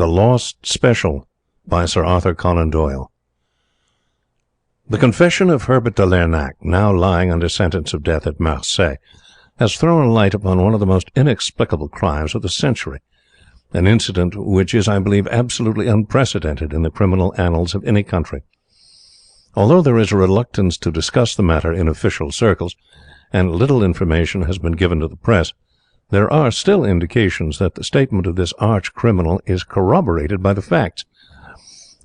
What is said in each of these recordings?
The Lost Special by Sir Arthur Conan Doyle. The confession of Herbert de Lernac, now lying under sentence of death at Marseilles, has thrown light upon one of the most inexplicable crimes of the century, an incident which is, I believe, absolutely unprecedented in the criminal annals of any country. Although there is a reluctance to discuss the matter in official circles, and little information has been given to the press, there are still indications that the statement of this arch-criminal is corroborated by the facts,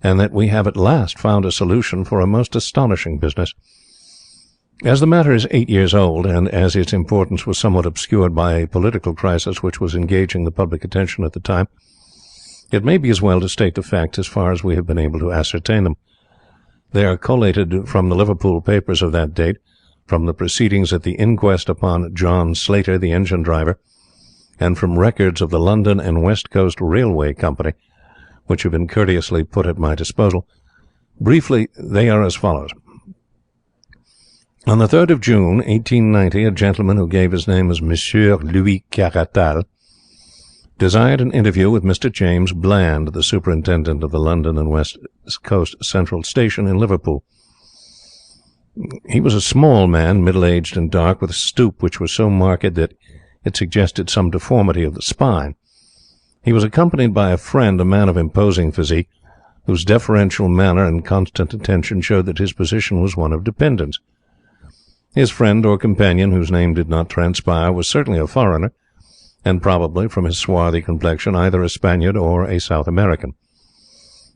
and that we have at last found a solution for a most astonishing business. As the matter is 8 years old, and as its importance was somewhat obscured by a political crisis which was engaging the public attention at the time, it may be as well to state the facts as far as we have been able to ascertain them. They are collated from the Liverpool papers of that date, from the proceedings at the inquest upon John Slater, the engine driver, and from records of the London and West Coast Railway Company, which have been courteously put at my disposal. Briefly, they are as follows. On the 3rd of June, 1890, a gentleman who gave his name as Monsieur Louis Caratal desired an interview with Mr. James Bland, the superintendent of the London and West Coast Central Station in Liverpool. He was a small man, middle-aged and dark, with a stoop which was so marked that it suggested some deformity of the spine. He was accompanied by a friend, a man of imposing physique, whose deferential manner and constant attention showed that his position was one of dependence. His friend or companion, whose name did not transpire, was certainly a foreigner, and probably, from his swarthy complexion, either a Spaniard or a South American.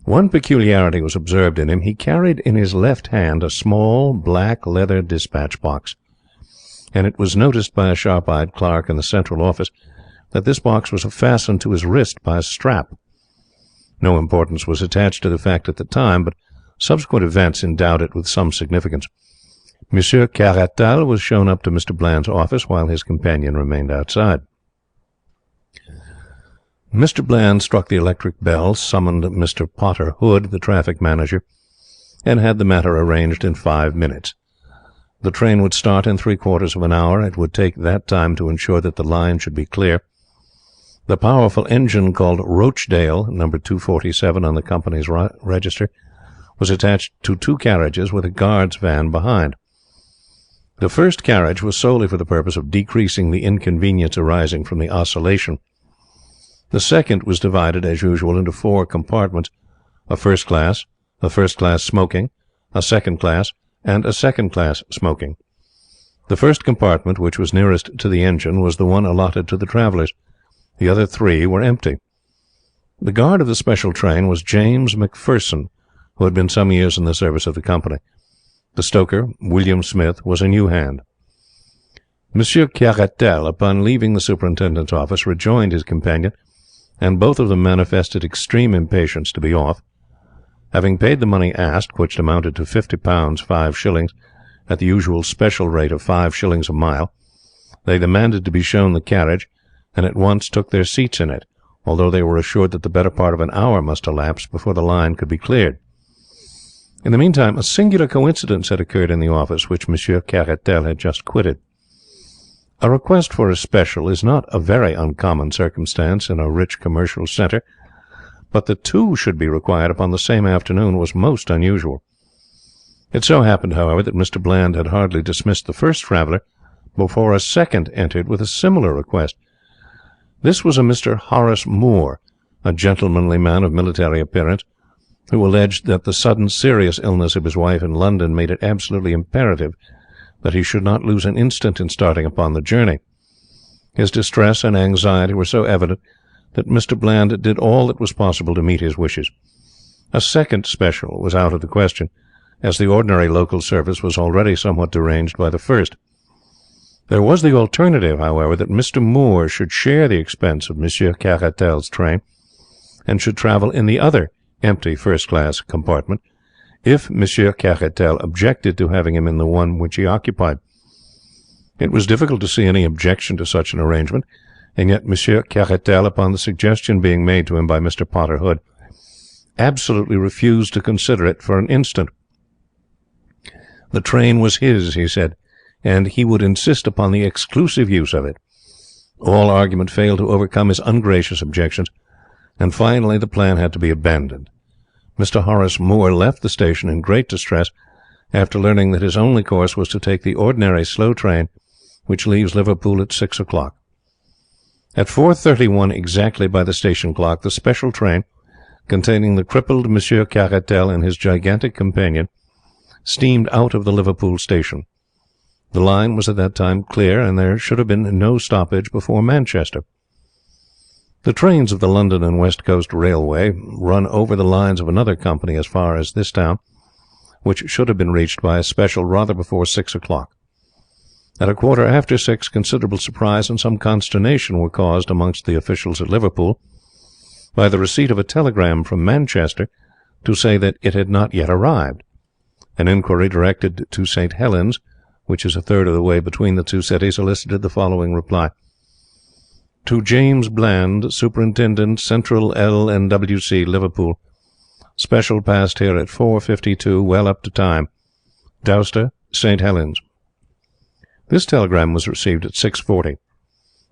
One peculiarity was observed in him. He carried in his left hand a small black leather dispatch box, and it was noticed by a sharp-eyed clerk in the central office that this box was fastened to his wrist by a strap. No importance was attached to the fact at the time, but subsequent events endowed it with some significance. Monsieur Caratal was shown up to Mr. Bland's office, while his companion remained outside. Mr. Bland struck the electric bell, summoned Mr. Potter Hood, the traffic manager, and had the matter arranged in 5 minutes. The train would start in 3/4 of an hour. It would take that time to ensure that the line should be clear. The powerful engine called Rochdale, number 247 on the company's register, was attached to 2 carriages with a guard's van behind. The first carriage was solely for the purpose of decreasing the inconvenience arising from the oscillation. The second was divided, as usual, into 4 compartments, a first class smoking, a second class, and a second-class smoking. The first compartment, which was nearest to the engine, was the one allotted to the travellers. The other 3 were empty. The guard of the special train was James Macpherson, who had been some years in the service of the company. The stoker, William Smith, was a new hand. Monsieur Caratal, upon leaving the superintendent's office, rejoined his companion, and both of them manifested extreme impatience to be off. Having paid the money asked, which amounted to £50 5 shillings, at the usual special rate of 5 shillings a mile, they demanded to be shown the carriage, and at once took their seats in it, although they were assured that the better part of an hour must elapse before the line could be cleared. In the meantime, a singular coincidence had occurred in the office which Monsieur Caratal had just quitted. A request for a special is not a very uncommon circumstance in a rich commercial centre, but that 2 should be required upon the same afternoon was most unusual. It so happened, however, that Mr. Bland had hardly dismissed the first traveller before a second entered with a similar request. This was a Mr. Horace Moore, a gentlemanly man of military appearance, who alleged that the sudden serious illness of his wife in London made it absolutely imperative that he should not lose an instant in starting upon the journey. His distress and anxiety were so evident that Mr. Bland did all that was possible to meet his wishes. A second special was out of the question, as the ordinary local service was already somewhat deranged by the first. There was the alternative, however, that Mr. Moore should share the expense of Monsieur Caratal's train, and should travel in the other empty first-class compartment, if Monsieur Caratal objected to having him in the one which he occupied. It was difficult to see any objection to such an arrangement, and yet Monsieur Caratal, upon the suggestion being made to him by Mr. Potter Hood, absolutely refused to consider it for an instant. The train was his, he said, and he would insist upon the exclusive use of it. All argument failed to overcome his ungracious objections, and finally the plan had to be abandoned. Mr. Horace Moore left the station in great distress after learning that his only course was to take the ordinary slow train which leaves Liverpool at 6 o'clock. At 4:31 exactly by the station clock, the special train, containing the crippled Monsieur Caratal and his gigantic companion, steamed out of the Liverpool station. The line was at that time clear, and there should have been no stoppage before Manchester. The trains of the London and West Coast Railway run over the lines of another company as far as this town, which should have been reached by a special rather before 6 o'clock. At a quarter after 6, considerable surprise and some consternation were caused amongst the officials at Liverpool by the receipt of a telegram from Manchester to say that it had not yet arrived. An inquiry directed to St. Helens, which is a third of the way between the two cities, elicited the following reply: To James Bland, Superintendent, Central L&WC, Liverpool. Special passed here at 4:52, well up to time. Dowster, St. Helens. This telegram was received at 6:40.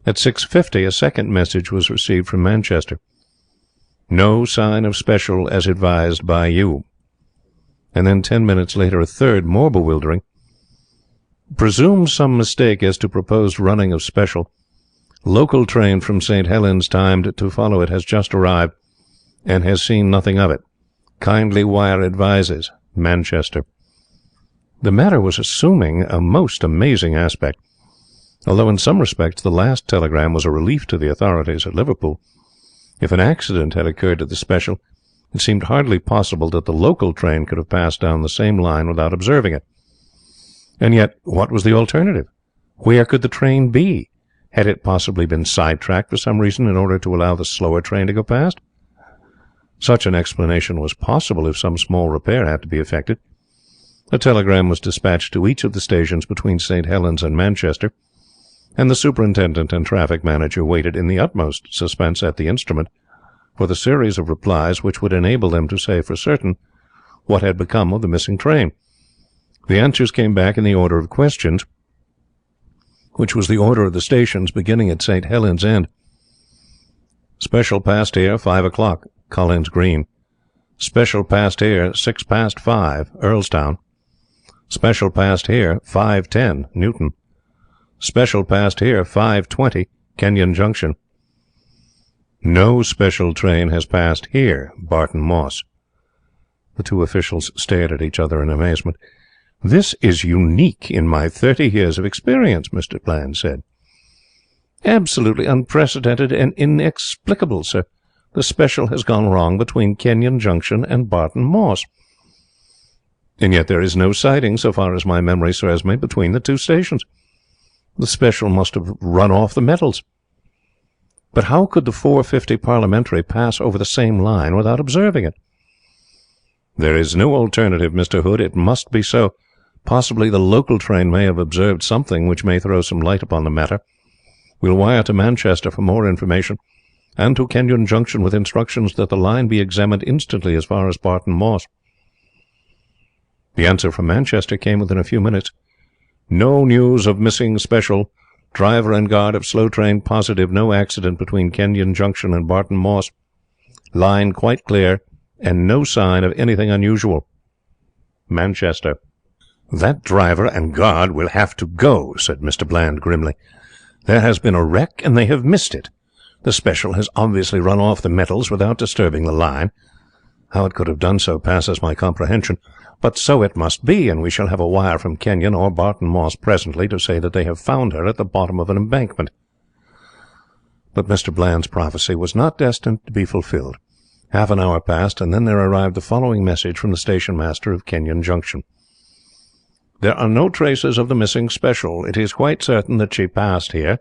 At 6:50 a second message was received from Manchester. No sign of special as advised by you. And then 10 minutes later a third, more bewildering. Presumes some mistake as to proposed running of special. Local train from St. Helens timed to follow it has just arrived and has seen nothing of it. Kindly wire advises. Manchester. The matter was assuming a most amazing aspect, although in some respects the last telegram was a relief to the authorities at Liverpool. If an accident had occurred to the special, it seemed hardly possible that the local train could have passed down the same line without observing it. And yet, what was the alternative? Where could the train be? Had it possibly been sidetracked for some reason in order to allow the slower train to go past? Such an explanation was possible if some small repair had to be effected. A telegram was dispatched to each of the stations between St. Helens and Manchester, and the superintendent and traffic manager waited in the utmost suspense at the instrument for the series of replies which would enable them to say for certain what had become of the missing train. The answers came back in the order of questions, which was the order of the stations beginning at St. Helens End. Special passed here 5 o'clock, Collins Green. Special passed here 6 past 5, Earlstown. Special passed here 5:10, Newton. Special passed here 5:20, Kenyon Junction. No special train has passed here, Barton Moss. The two officials stared at each other in amazement. This is unique in my 30 years of experience, Mr. Bland said. Absolutely unprecedented and inexplicable, sir. The special has gone wrong between Kenyon Junction and Barton Moss. And yet there is no siding, so far as my memory serves me, between the two stations. The special must have run off the metals. But how could the 4:50 Parliamentary pass over the same line without observing it? There is no alternative, Mr. Hood. It must be so. Possibly the local train may have observed something which may throw some light upon the matter. We'll wire to Manchester for more information, and to Kenyon Junction with instructions that the line be examined instantly as far as Barton Moss. The answer from Manchester came within a few minutes. No news of missing special. Driver and guard of slow train positive no accident between Kenyon Junction and Barton Moss. Line quite clear, and no sign of anything unusual. Manchester. That driver and guard will have to go, said Mr. Bland grimly. There has been a wreck, and they have missed it. The special has obviously run off the metals without disturbing the line. How it could have done so passes my comprehension, but so it must be, and we shall have a wire from Kenyon or Barton Moss presently to say that they have found her at the bottom of an embankment. But Mr. Bland's prophecy was not destined to be fulfilled. Half an hour passed, and then there arrived the following message from the station master of Kenyon Junction. There are no traces of the missing special. It is quite certain that she passed here,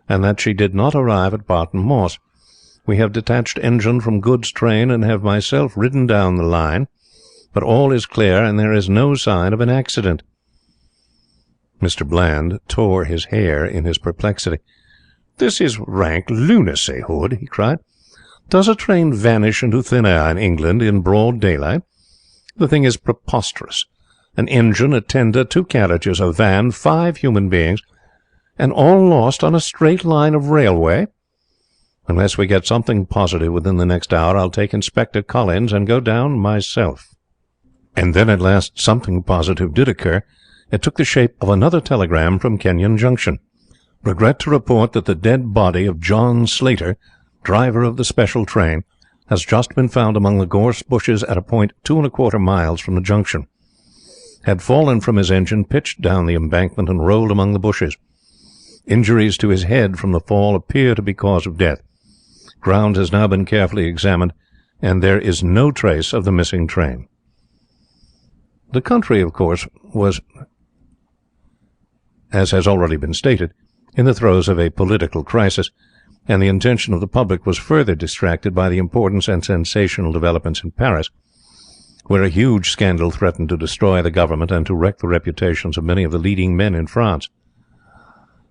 and that she did not arrive at Barton Moss. We have detached engine from goods train, and have myself ridden down the line, but all is clear, and there is no sign of an accident. Mr. Bland tore his hair in his perplexity. This is rank lunacy, Hood, he cried. Does a train vanish into thin air in England in broad daylight? The thing is preposterous. An engine, a tender, 2 carriages, a van, 5 human beings, and all lost on a straight line of railway? Unless we get something positive within the next hour, I'll take Inspector Collins and go down myself." And then at last something positive did occur. It took the shape of another telegram from Kenyon Junction. "Regret to report that the dead body of John Slater, driver of the special train, has just been found among the gorse bushes at a point 2¼ miles from the junction. Had fallen from his engine, pitched down the embankment, and rolled among the bushes. Injuries to his head from the fall appear to be cause of death. Ground has now been carefully examined, and there is no trace of the missing train." The country, of course, was, as has already been stated, in the throes of a political crisis, and the attention of the public was further distracted by the important and sensational developments in Paris, where a huge scandal threatened to destroy the government and to wreck the reputations of many of the leading men in France.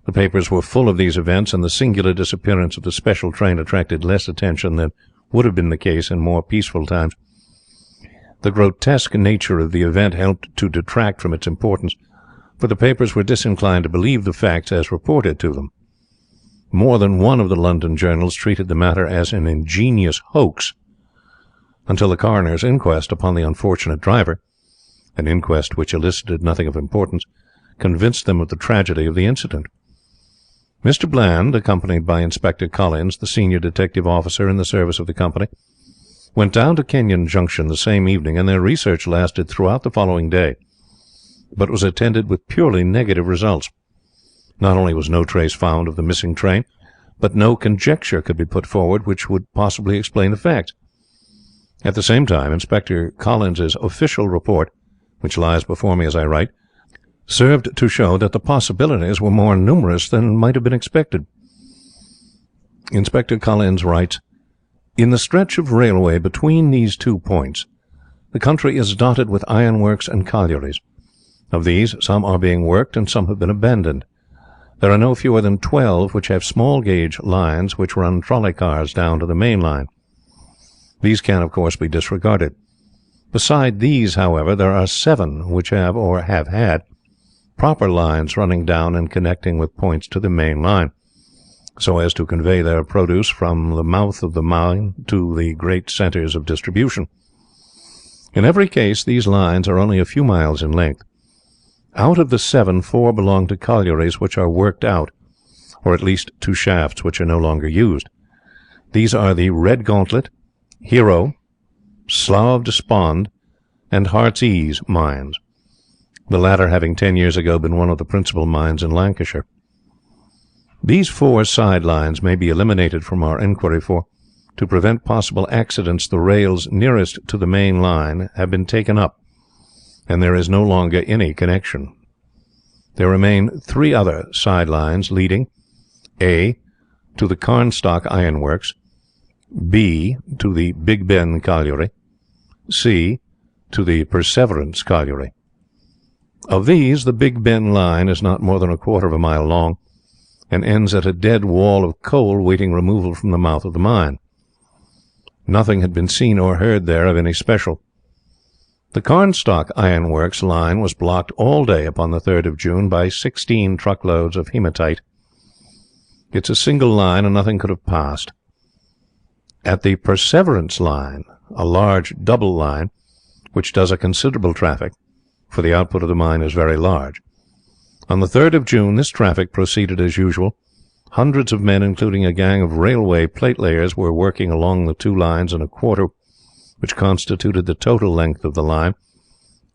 The papers were full of these events, and the singular disappearance of the special train attracted less attention than would have been the case in more peaceful times. The grotesque nature of the event helped to detract from its importance, for the papers were disinclined to believe the facts as reported to them. More than one of the London journals treated the matter as an ingenious hoax, until the coroner's inquest upon the unfortunate driver, an inquest which elicited nothing of importance, convinced them of the tragedy of the incident. Mr. Bland, accompanied by Inspector Collins, the senior detective officer in the service of the company, went down to Kenyon Junction the same evening, and their research lasted throughout the following day, but was attended with purely negative results. Not only was no trace found of the missing train, but no conjecture could be put forward which would possibly explain the facts. At the same time, Inspector Collins's official report, which lies before me as I write, served to show that the possibilities were more numerous than might have been expected. Inspector Collins writes, "In the stretch of railway between these 2 points, the country is dotted with ironworks and collieries. Of these, some are being worked and some have been abandoned. There are no fewer than 12 which have small-gauge lines which run trolley cars down to the main line. These can, of course, be disregarded. Beside these, however, there are 7 which have, or have had, proper lines running down and connecting with points to the main line, so as to convey their produce from the mouth of the mine to the great centres of distribution. In every case these lines are only a few miles in length. Out of the 7, 4 belong to collieries which are worked out, or at least to shafts which are no longer used. These are the Red Gauntlet, Hero, Slough of Despond, and Heart's Ease mines, the latter having 10 years ago been one of the principal mines in Lancashire. These 4 side lines may be eliminated from our inquiry, for, to prevent possible accidents, the rails nearest to the main line have been taken up, and there is no longer any connection. There remain 3 other side lines leading, A, to the Carnstock Ironworks, B, to the Big Ben Colliery, C, to the Perseverance Colliery. Of these, the Big Ben line is not more than 1/4 mile long, and ends at a dead wall of coal waiting removal from the mouth of the mine. Nothing had been seen or heard there of any special. The Carnstock Ironworks line was blocked all day upon the 3rd of June by 16 truckloads of hematite. It's a single line, and nothing could have passed. At the Perseverance line, a large double line, which does a considerable traffic, for the output of the mine is very large. On the 3rd of June this traffic proceeded as usual. Hundreds of men, including a gang of railway platelayers, were working along the 2 lines in a quarter which constituted the total length of the line,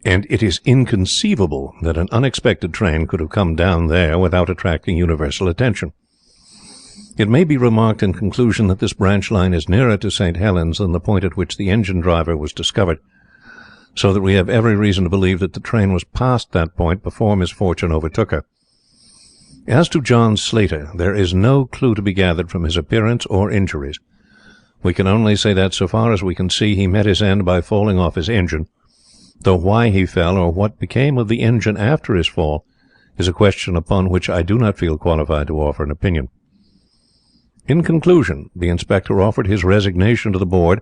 and it is inconceivable that an unexpected train could have come down there without attracting universal attention. It may be remarked in conclusion that this branch line is nearer to St. Helens than the point at which the engine driver was discovered, so that we have every reason to believe that the train was past that point before misfortune overtook her. As to John Slater, there is no clue to be gathered from his appearance or injuries. We can only say that, so far as we can see, he met his end by falling off his engine, though why he fell, or what became of the engine after his fall, is a question upon which I do not feel qualified to offer an opinion. In conclusion, the Inspector offered his resignation to the Board,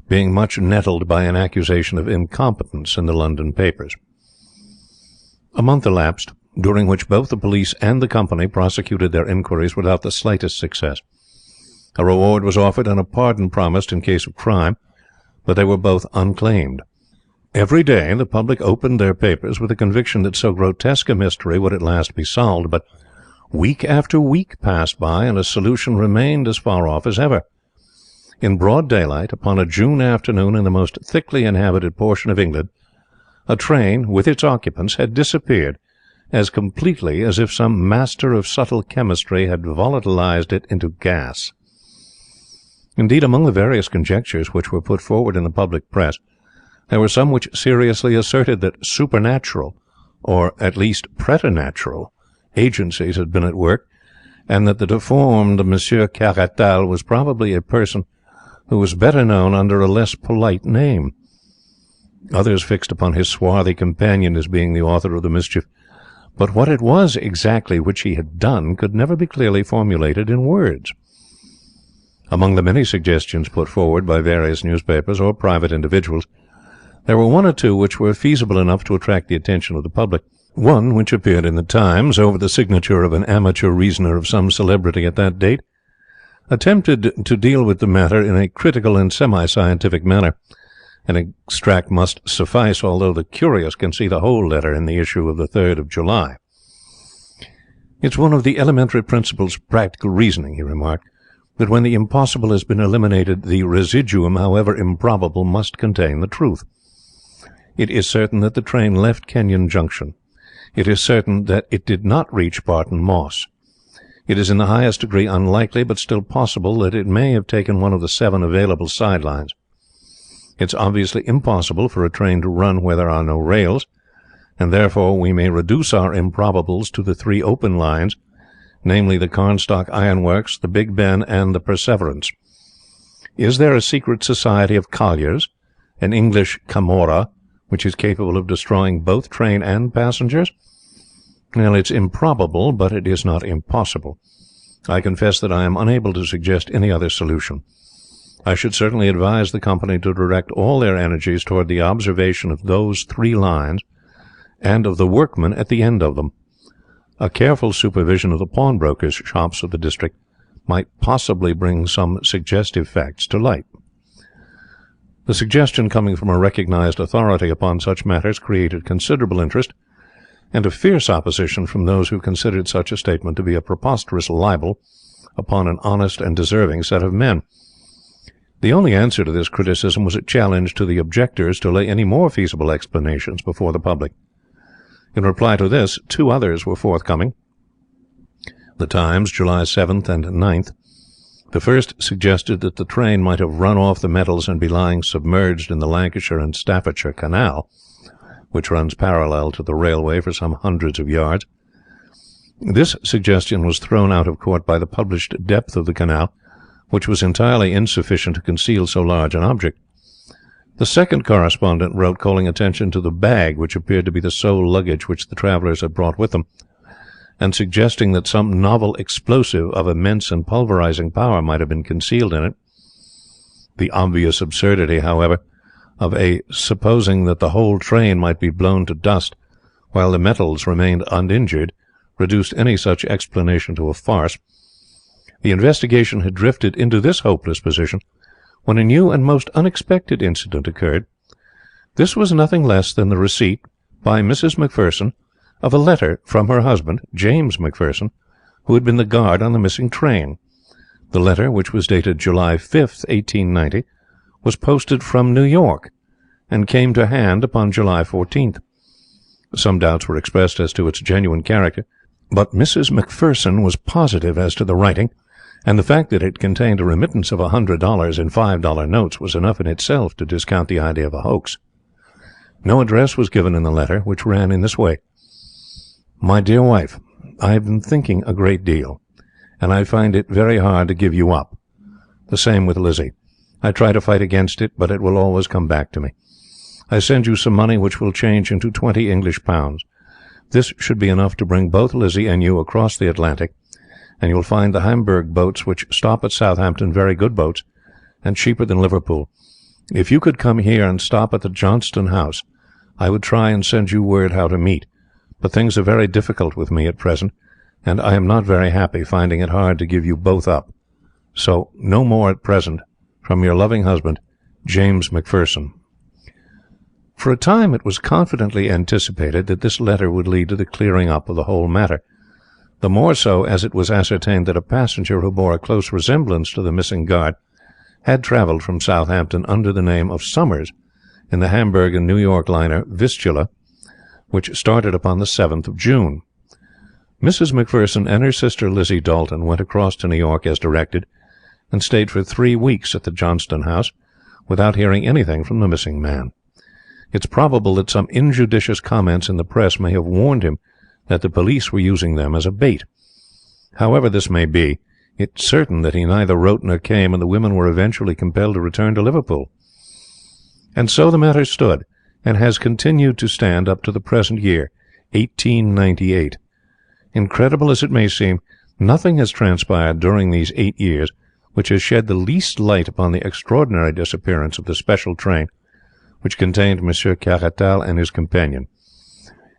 being much nettled by an accusation of incompetence in the London papers. A month elapsed, during which both the police and the company prosecuted their inquiries without the slightest success. A reward was offered and a pardon promised in case of crime, but they were both unclaimed. Every day the public opened their papers with the conviction that so grotesque a mystery would at last be solved, but week after week passed by and a solution remained as far off as ever. In broad daylight, upon a June afternoon in the most thickly inhabited portion of England, a train, with its occupants, had disappeared as completely as if some master of subtle chemistry had volatilized it into gas. Indeed, among the various conjectures which were put forward in the public press, there were some which seriously asserted that supernatural, or at least preternatural, agencies had been at work, and that the deformed Monsieur Caratal was probably a person who was better known under a less polite name. Others fixed upon his swarthy companion as being the author of the mischief, but what it was exactly which he had done could never be clearly formulated in words. Among the many suggestions put forward by various newspapers or private individuals, there were one or two which were feasible enough to attract the attention of the public. One, which appeared in the Times, over the signature of an amateur reasoner of some celebrity at that date, attempted to deal with the matter in a critical and semi-scientific manner. An extract must suffice, although the curious can see the whole letter in the issue of the 3rd of July. "It's one of the elementary principles of practical reasoning," he remarked, "that when the impossible has been eliminated, the residuum, however improbable, must contain the truth. It is certain that the train left Kenyon Junction. It is certain that it did not reach Barton Moss. It is in the highest degree unlikely, but still possible, that it may have taken one of the 7 available side lines. It's obviously impossible for a train to run where there are no rails, and therefore we may reduce our improbables to the 3 open lines, namely the Carnstock Iron Works, the Big Ben, and the Perseverance. Is there a secret society of colliers, an English Camorra, which is capable of destroying both train and passengers? Well, it's improbable, but it is not impossible. I confess that I am unable to suggest any other solution. I should certainly advise the company to direct all their energies toward the observation of those 3 lines, and of the workmen at the end of them. A careful supervision of the pawnbrokers' shops of the district might possibly bring some suggestive facts to light." The suggestion, coming from a recognized authority upon such matters, created considerable interest, and a fierce opposition from those who considered such a statement to be a preposterous libel upon an honest and deserving set of men. The only answer to this criticism was a challenge to the objectors to lay any more feasible explanations before the public. In reply to this, 2 others were forthcoming. The Times, July 7th and 9th. The first suggested that the train might have run off the metals and be lying submerged in the Lancashire and Staffordshire Canal, which runs parallel to the railway for some hundreds of yards. This suggestion was thrown out of court by the published depth of the canal, which was entirely insufficient to conceal so large an object. The second correspondent wrote, calling attention to the bag which appeared to be the sole luggage which the travellers had brought with them, and suggesting that some novel explosive of immense and pulverizing power might have been concealed in it. The obvious absurdity, however, of supposing that the whole train might be blown to dust while the metals remained uninjured reduced any such explanation to a farce. The investigation had drifted into this hopeless position when a new and most unexpected incident occurred. This was nothing less than the receipt, by Mrs. Macpherson, of a letter from her husband, James Macpherson, who had been the guard on the missing train. The letter, which was dated July 5th, 1890, was posted from New York, and came to hand upon July 14th. Some doubts were expressed as to its genuine character, but Mrs. Macpherson was positive as to the writing, and the fact that it contained a remittance of $100 in $5 notes was enough in itself to discount the idea of a hoax. No address was given in the letter, which ran in this way: "My dear wife, I have been thinking a great deal, and I find it very hard to give you up. The same with Lizzie. I try to fight against it, but it will always come back to me. I send you some money which will change into 20 English pounds. This should be enough to bring both Lizzie and you across the Atlantic, and you will find the Hamburg boats which stop at Southampton very good boats, and cheaper than Liverpool. If you could come here and stop at the Johnston House, I would try and send you word how to meet, but things are very difficult with me at present, and I am not very happy, finding it hard to give you both up. So, no more at present. From your loving husband, James McPherson. For a time it was confidently anticipated that this letter would lead to the clearing up of the whole matter, the more so as it was ascertained that a passenger who bore a close resemblance to the missing guard had travelled from Southampton under the name of Summers in the Hamburg and New York liner Vistula, which started upon the 7th of June. Mrs. McPherson and her sister Lizzie Dalton went across to New York as directed, and stayed for 3 weeks at the Johnston House without hearing anything from the missing man. It's probable that some injudicious comments in the press may have warned him that the police were using them as a bait. However this may be, it's certain that he neither wrote nor came, and the women were eventually compelled to return to Liverpool. And so the matter stood, and has continued to stand up to the present year, 1898. Incredible as it may seem, nothing has transpired during these 8 years which has shed the least light upon the extraordinary disappearance of the special train which contained Monsieur Caratal and his companion.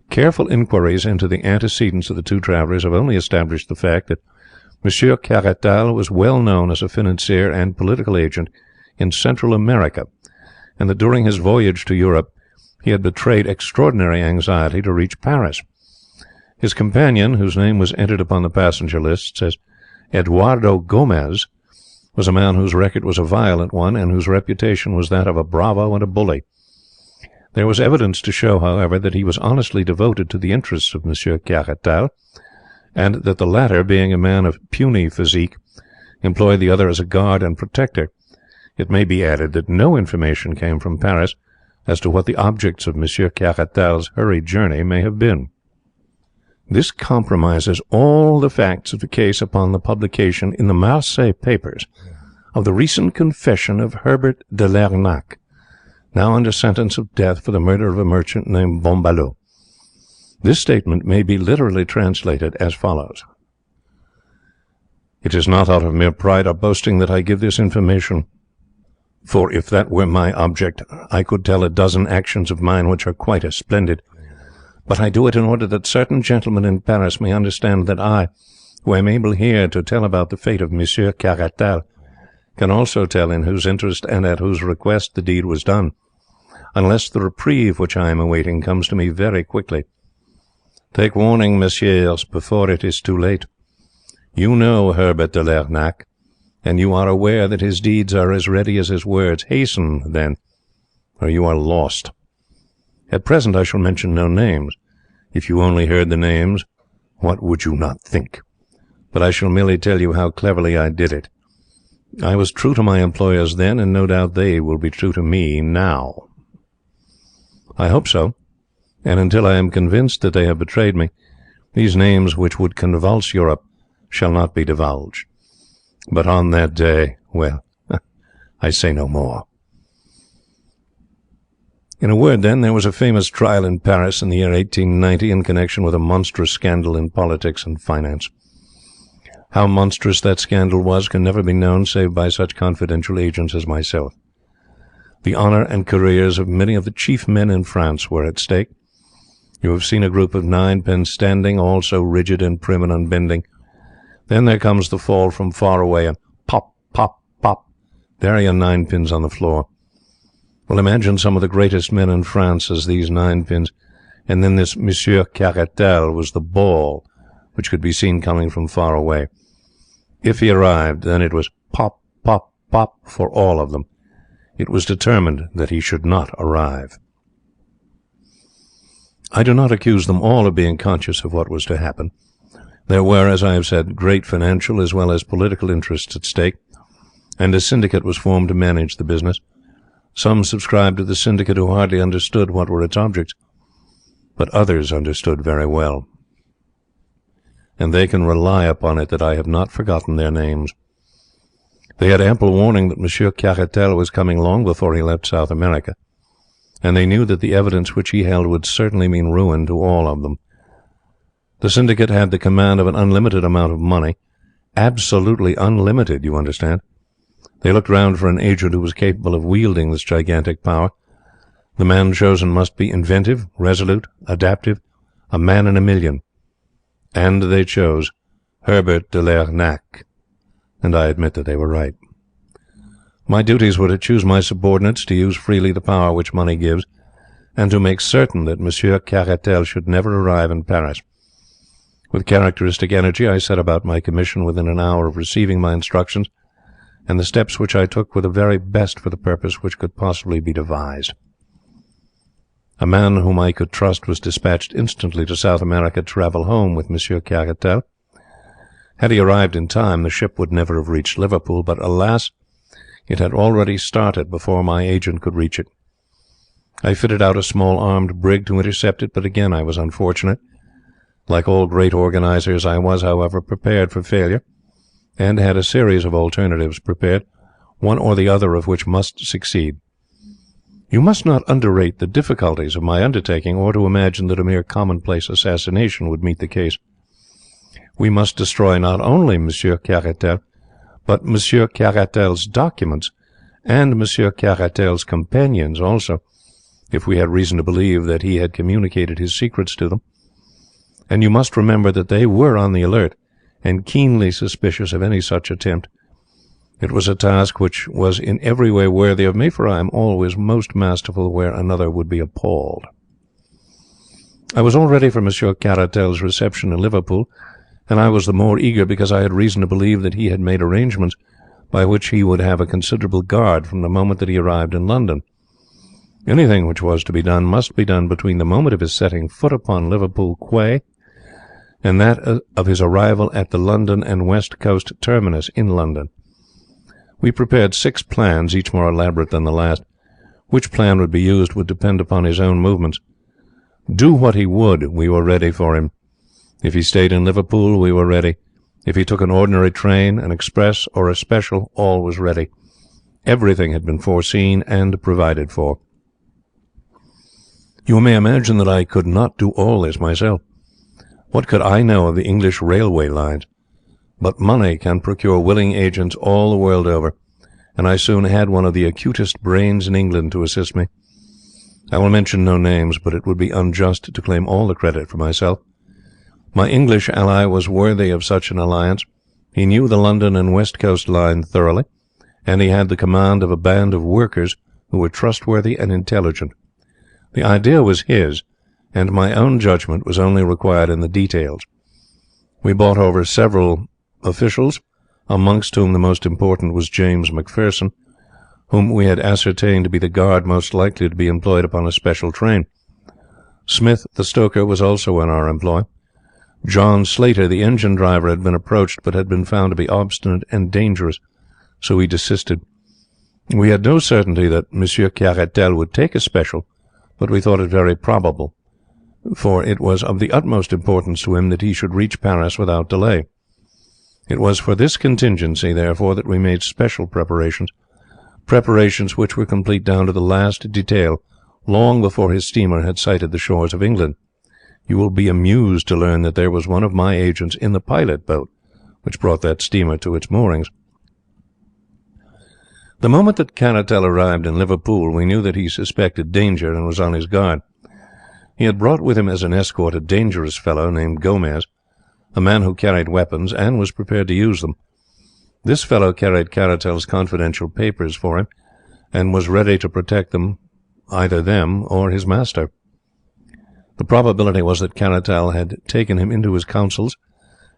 Careful inquiries into the antecedents of the two travellers have only established the fact that Monsieur Caratal was well known as a financier and political agent in Central America, and that during his voyage to Europe he had betrayed extraordinary anxiety to reach Paris. His companion, whose name was entered upon the passenger lists as Eduardo Gomez, was a man whose record was a violent one, and whose reputation was that of a bravo and a bully. There was evidence to show, however, that he was honestly devoted to the interests of Monsieur Caratal, and that the latter, being a man of puny physique, employed the other as a guard and protector. It may be added that no information came from Paris as to what the objects of Monsieur Caratal's hurried journey may have been. This compromises all the facts of the case upon the publication in the Marseille papers of the recent confession of Herbert de Lernac, now under sentence of death for the murder of a merchant named Bomballot. This statement may be literally translated as follows: "It is not out of mere pride or boasting that I give this information, for if that were my object I could tell a dozen actions of mine which are quite as splendid. But I do it in order that certain gentlemen in Paris may understand that I, who am able here to tell about the fate of Monsieur Caratal, can also tell in whose interest and at whose request the deed was done, unless the reprieve which I am awaiting comes to me very quickly. Take warning, messieurs, before it is too late. You know Herbert de Lernac, and you are aware that his deeds are as ready as his words. Hasten, then, or you are lost. At present I shall mention no names. If you only heard the names, what would you not think? But I shall merely tell you how cleverly I did it. I was true to my employers then, and no doubt they will be true to me now. I hope so, and until I am convinced that they have betrayed me, these names which would convulse Europe shall not be divulged. But on that day, well, I say no more." In a word, then, there was a famous trial in Paris in the year 1890 in connection with a monstrous scandal in politics and finance. How monstrous that scandal was can never be known save by such confidential agents as myself. The honour and careers of many of the chief men in France were at stake. You have seen a group of ninepins standing, all so rigid and prim and unbending. Then there comes the fall from far away, and pop, pop, pop, there are your ninepins on the floor. Well, imagine some of the greatest men in France as these ninepins, and then this Monsieur Caratal was the ball which could be seen coming from far away. If he arrived, then it was pop, pop, pop for all of them. It was determined that he should not arrive. I do not accuse them all of being conscious of what was to happen. There were, as I have said, great financial as well as political interests at stake, and a syndicate was formed to manage the business. Some subscribed to the syndicate who hardly understood what were its objects, but others understood very well. And they can rely upon it that I have not forgotten their names. They had ample warning that Monsieur Caratal was coming long before he left South America, and they knew that the evidence which he held would certainly mean ruin to all of them. The syndicate had the command of an unlimited amount of money, absolutely unlimited, you understand. They looked round for an agent who was capable of wielding this gigantic power. The man chosen must be inventive, resolute, adaptive, a man in a million. And they chose Herbert de Lernac, and I admit that they were right. My duties were to choose my subordinates, to use freely the power which money gives, and to make certain that Monsieur Caratal should never arrive in Paris. With characteristic energy I set about my commission within an hour of receiving my instructions, and the steps which I took were the very best for the purpose which could possibly be devised. A man whom I could trust was dispatched instantly to South America to travel home with Monsieur Caratal. Had he arrived in time, the ship would never have reached Liverpool, but alas, it had already started before my agent could reach it. I fitted out a small armed brig to intercept it, but again I was unfortunate. Like all great organizers, I was, however, prepared for failure, and had a series of alternatives prepared, one or the other of which must succeed. You must not underrate the difficulties of my undertaking, or to imagine that a mere commonplace assassination would meet the case. We must destroy not only Monsieur Caratal, but Monsieur Caratal's documents, and Monsieur Caratal's companions also, if we had reason to believe that he had communicated his secrets to them. And you must remember that they were on the alert, and keenly suspicious of any such attempt. It was a task which was in every way worthy of me, for I am always most masterful where another would be appalled. I was all ready for Monsieur Caratal's reception in Liverpool, and I was the more eager because I had reason to believe that he had made arrangements by which he would have a considerable guard from the moment that he arrived in London. Anything which was to be done must be done between the moment of his setting foot upon Liverpool quay and that of his arrival at the London and West Coast terminus in London. We prepared 6 plans, each more elaborate than the last. Which plan would be used would depend upon his own movements. Do what he would, we were ready for him. If he stayed in Liverpool, we were ready. If he took an ordinary train, an express, or a special, all was ready. Everything had been foreseen and provided for. You may imagine that I could not do all this myself. What could I know of the English railway lines? But money can procure willing agents all the world over, and I soon had one of the acutest brains in England to assist me. I will mention no names, but it would be unjust to claim all the credit for myself. My English ally was worthy of such an alliance. He knew the London and West Coast line thoroughly, and he had the command of a band of workers who were trustworthy and intelligent. The idea was his, and my own judgment was only required in the details. We bought over several officials, amongst whom the most important was James Macpherson, whom we had ascertained to be the guard most likely to be employed upon a special train. Smith, the stoker, was also in our employ. John Slater, the engine driver, had been approached, but had been found to be obstinate and dangerous, so we desisted. We had no certainty that Monsieur Caratal would take a special, but we thought it very probable, for it was of the utmost importance to him that he should reach Paris without delay. It was for this contingency, therefore, that we made special preparations which were complete down to the last detail, long before his steamer had sighted the shores of England. You will be amused to learn that there was one of my agents in the pilot boat which brought that steamer to its moorings. The moment that Caratal arrived in Liverpool, we knew that he suspected danger and was on his guard. He had brought with him as an escort a dangerous fellow named Gomez, a man who carried weapons and was prepared to use them. This fellow carried Caratal's confidential papers for him, and was ready to protect them, either them or his master. The probability was that Caratal had taken him into his counsels,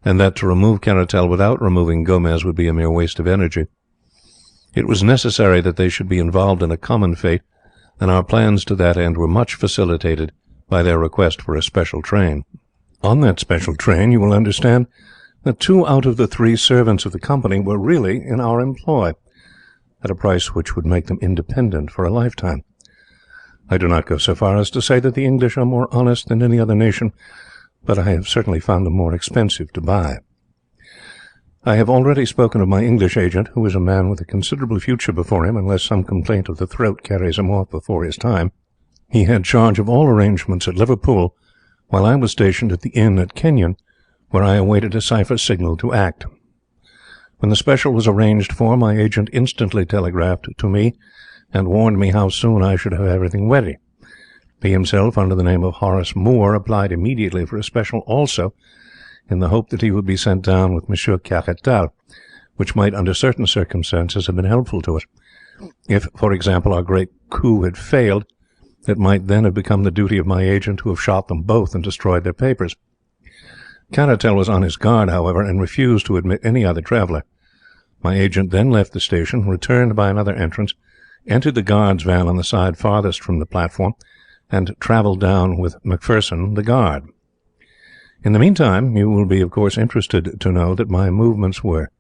and that to remove Caratal without removing Gomez would be a mere waste of energy. It was necessary that they should be involved in a common fate, and our plans to that end were much facilitated by their request for a special train. On that special train, you will understand that 2 out of the 3 servants of the company were really in our employ, at a price which would make them independent for a lifetime. I do not go so far as to say that the English are more honest than any other nation, but I have certainly found them more expensive to buy. I have already spoken of my English agent, who is a man with a considerable future before him, unless some complaint of the throat carries him off before his time. He had charge of all arrangements at Liverpool, while I was stationed at the inn at Kenyon, where I awaited a cipher signal to act. When the special was arranged for, my agent instantly telegraphed to me, and warned me how soon I should have everything ready. He himself, under the name of Horace Moore, applied immediately for a special also, in the hope that he would be sent down with Monsieur Caratal, which might, under certain circumstances, have been helpful to us. If, for example, our great coup had failed, it might then have become the duty of my agent to have shot them both and destroyed their papers. Caratal was on his guard, however, and refused to admit any other traveller. My agent then left the station, returned by another entrance, entered the guard's van on the side farthest from the platform, and travelled down with Macpherson, the guard. In the meantime, you will be, of course, interested to know that my movements were.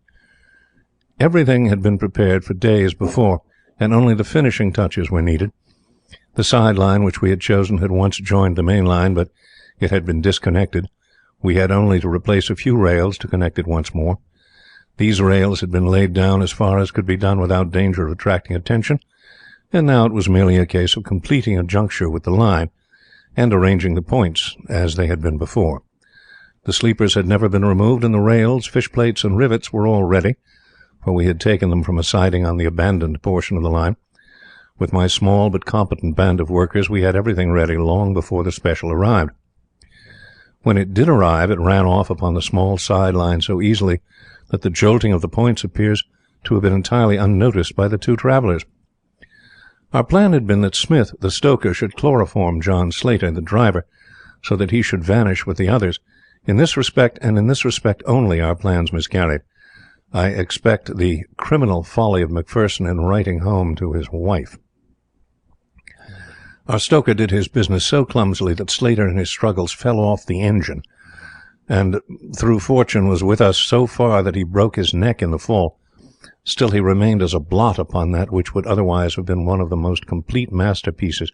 Everything had been prepared for days before, and only the finishing touches were needed. The side line which we had chosen had once joined the main line, but it had been disconnected. We had only to replace a few rails to connect it once more. These rails had been laid down as far as could be done without danger of attracting attention, and now it was merely a case of completing a juncture with the line, and arranging the points as they had been before. The sleepers had never been removed, and the rails, fish plates, and rivets were all ready, for we had taken them from a siding on the abandoned portion of the line. With my small but competent band of workers, we had everything ready long before the special arrived. When it did arrive, it ran off upon the small side line so easily that the jolting of the points appears to have been entirely unnoticed by the two travellers. Our plan had been that Smith, the stoker, should chloroform John Slater, the driver, so that he should vanish with the others. In this respect, and in this respect only, our plans miscarried. I expect the criminal folly of Macpherson in writing home to his wife. Our stoker did his business so clumsily that Slater in his struggles fell off the engine, and through fortune was with us so far that he broke his neck in the fall. Still he remained as a blot upon that which would otherwise have been one of the most complete masterpieces,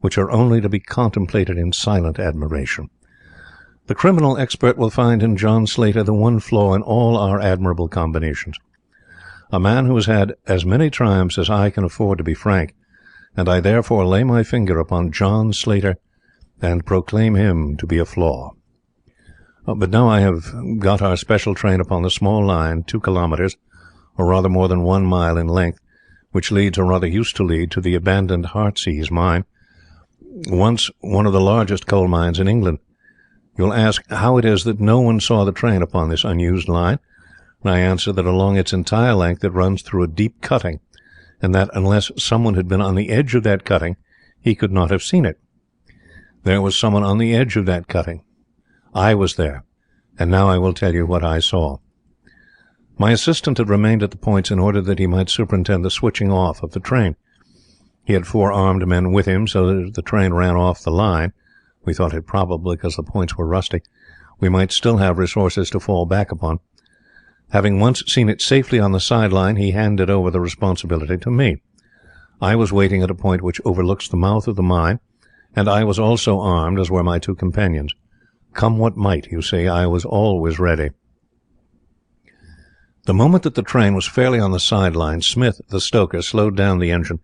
which are only to be contemplated in silent admiration. The criminal expert will find in John Slater the one flaw in all our admirable combinations. A man who has had as many triumphs as I can afford to be frank, and I therefore lay my finger upon John Slater and proclaim him to be a flaw. But now I have got our special train upon the small line, 2 kilometres, or rather more than 1 mile in length, which leads, or rather used to lead, to the abandoned Heartsease mine, once one of the largest coal mines in England. You'll ask how it is that no one saw the train upon this unused line, and I answer that along its entire length it runs through a deep cutting, and that unless someone had been on the edge of that cutting, he could not have seen it. There was someone on the edge of that cutting. I was there, and now I will tell you what I saw. My assistant had remained at the points in order that he might superintend the switching off of the train. He had 4 armed men with him, so that if the train ran off the line, we thought it probable because the points were rusty, we might still have resources to fall back upon. Having once seen it safely on the side line, he handed over the responsibility to me. I was waiting at a point which overlooks the mouth of the mine, and I was also armed, as were my 2 companions. Come what might, you see, I was always ready. The moment that the train was fairly on the side line, Smith, the stoker, slowed down the engine,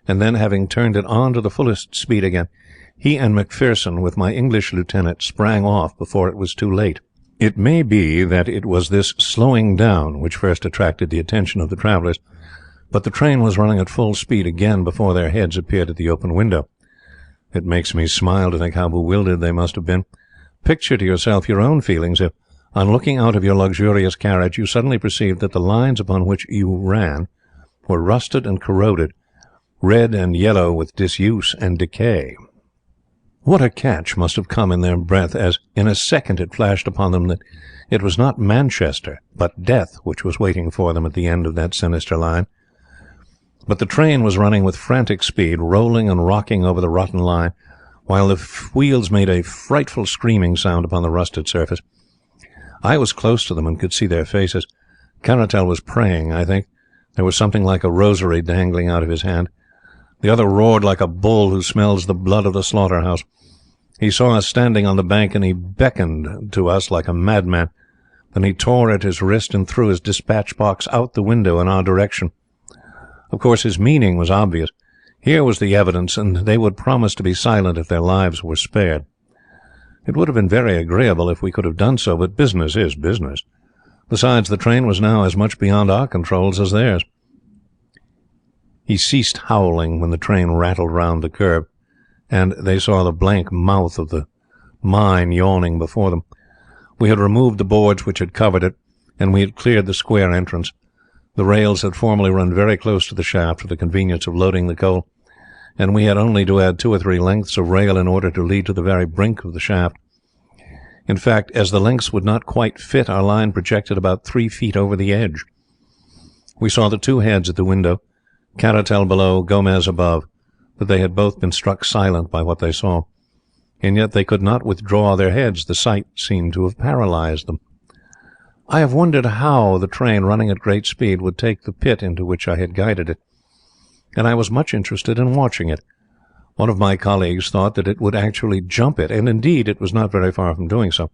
and then, having turned it on to the fullest speed again, he and Macpherson, with my English lieutenant, sprang off before it was too late. It may be that it was this slowing down which first attracted the attention of the travellers, but the train was running at full speed again before their heads appeared at the open window. It makes me smile to think how bewildered they must have been. Picture to yourself your own feelings if, on looking out of your luxurious carriage, you suddenly perceived that the lines upon which you ran were rusted and corroded, red and yellow with disuse and decay. What a catch must have come in their breath as, in a second, it flashed upon them that it was not Manchester, but death which was waiting for them at the end of that sinister line. But the train was running with frantic speed, rolling and rocking over the rotten line, while the wheels made a frightful screaming sound upon the rusted surface. I was close to them and could see their faces. Caratal was praying, I think. There was something like a rosary dangling out of his hand. The other roared like a bull who smells the blood of the slaughterhouse. He saw us standing on the bank, and he beckoned to us like a madman. Then he tore at his wrist and threw his dispatch box out the window in our direction. Of course, his meaning was obvious. Here was the evidence, and they would promise to be silent if their lives were spared. It would have been very agreeable if we could have done so, but business is business. Besides, the train was now as much beyond our controls as theirs. He ceased howling when the train rattled round the curve, and they saw the blank mouth of the mine yawning before them. We had removed the boards which had covered it, and we had cleared the square entrance. The rails had formerly run very close to the shaft for the convenience of loading the coal, and we had only to add 2 or 3 lengths of rail in order to lead to the very brink of the shaft. In fact, as the lengths would not quite fit, our line projected about 3 feet over the edge. We saw the 2 heads at the window, Caratal below, Gomez above, but they had both been struck silent by what they saw. And yet they could not withdraw their heads. The sight seemed to have paralyzed them. I have wondered how the train, running at great speed, would take the pit into which I had guided it, and I was much interested in watching it. One of my colleagues thought that it would actually jump it, and indeed it was not very far from doing so.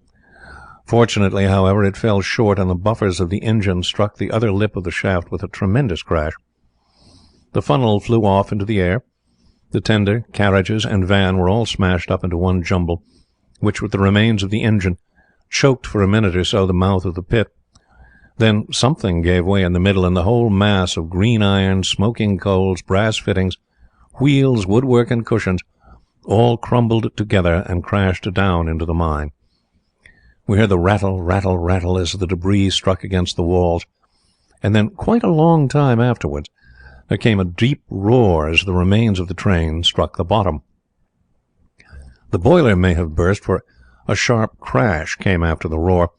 Fortunately, however, it fell short, and the buffers of the engine struck the other lip of the shaft with a tremendous crash. The funnel flew off into the air. The tender, carriages, and van were all smashed up into one jumble, which, with the remains of the engine, choked for a minute or so the mouth of the pit. Then something gave way in the middle, and the whole mass of green iron, smoking coals, brass fittings, wheels, woodwork, and cushions all crumbled together and crashed down into the mine. We heard the rattle, rattle, rattle as the debris struck against the walls, and then, quite a long time afterwards, there came a deep roar as the remains of the train struck the bottom. The boiler may have burst, for a sharp crash came after the roar,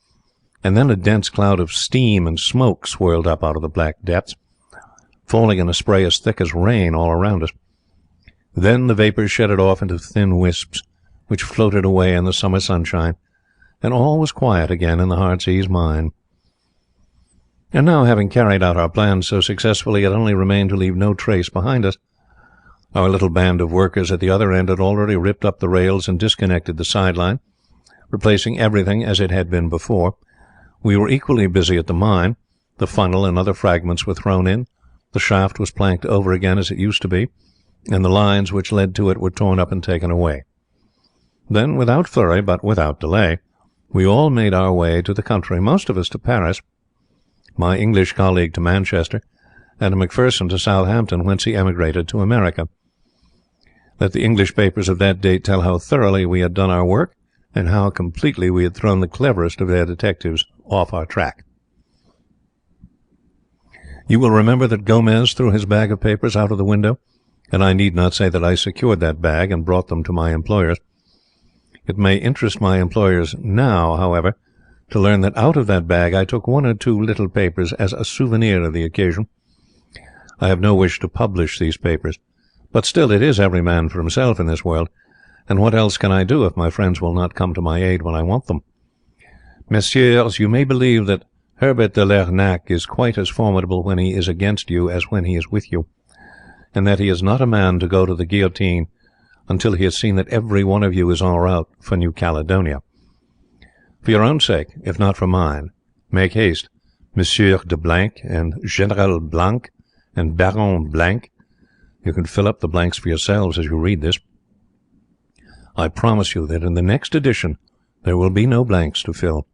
and then a dense cloud of steam and smoke swirled up out of the black depths, falling in a spray as thick as rain all around us. Then the vapours shedded off into thin wisps, which floated away in the summer sunshine, and all was quiet again in the Heartsease mine. And now, having carried out our plans so successfully, it only remained to leave no trace behind us. Our little band of workers at the other end had already ripped up the rails and disconnected the sideline, replacing everything as it had been before. We were equally busy at the mine. The funnel and other fragments were thrown in, the shaft was planked over again as it used to be, and the lines which led to it were torn up and taken away. Then, without flurry, but without delay, we all made our way to the country, most of us to Paris, my English colleague to Manchester, and Macpherson to Southampton, whence he emigrated to America. Let the English papers of that date tell how thoroughly we had done our work, and how completely we had thrown the cleverest of their detectives off our track. You will remember that Gomez threw his bag of papers out of the window, and I need not say that I secured that bag and brought them to my employers. It may interest my employers now, however, to learn that out of that bag I took 1 or 2 little papers as a souvenir of the occasion. I have no wish to publish these papers, but still it is every man for himself in this world, and what else can I do if my friends will not come to my aid when I want them? Messieurs, you may believe that Herbert de Lernac is quite as formidable when he is against you as when he is with you, and that he is not a man to go to the guillotine until he has seen that every one of you is en route for New Caledonia. For your own sake, if not for mine, make haste, Monsieur de Blanc and General Blanc and Baron Blanc. You can fill up the blanks for yourselves as you read this. I promise you that in the next edition there will be no blanks to fill.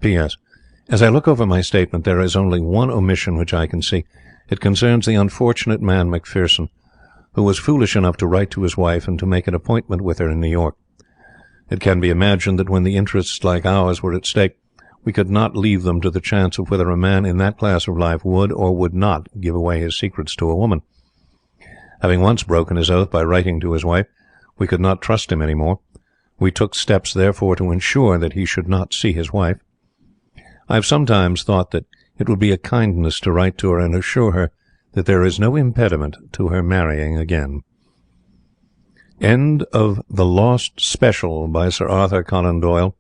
P.S. As I look over my statement, there is only one omission which I can see. It concerns the unfortunate man Macpherson, who was foolish enough to write to his wife and to make an appointment with her in New York. It can be imagined that when the interests like ours were at stake, we could not leave them to the chance of whether a man in that class of life would or would not give away his secrets to a woman. Having once broken his oath by writing to his wife, we could not trust him any more. We took steps, therefore, to ensure that he should not see his wife. I have sometimes thought that it would be a kindness to write to her and assure her that there is no impediment to her marrying again. End of The Lost Special by Sir Arthur Conan Doyle,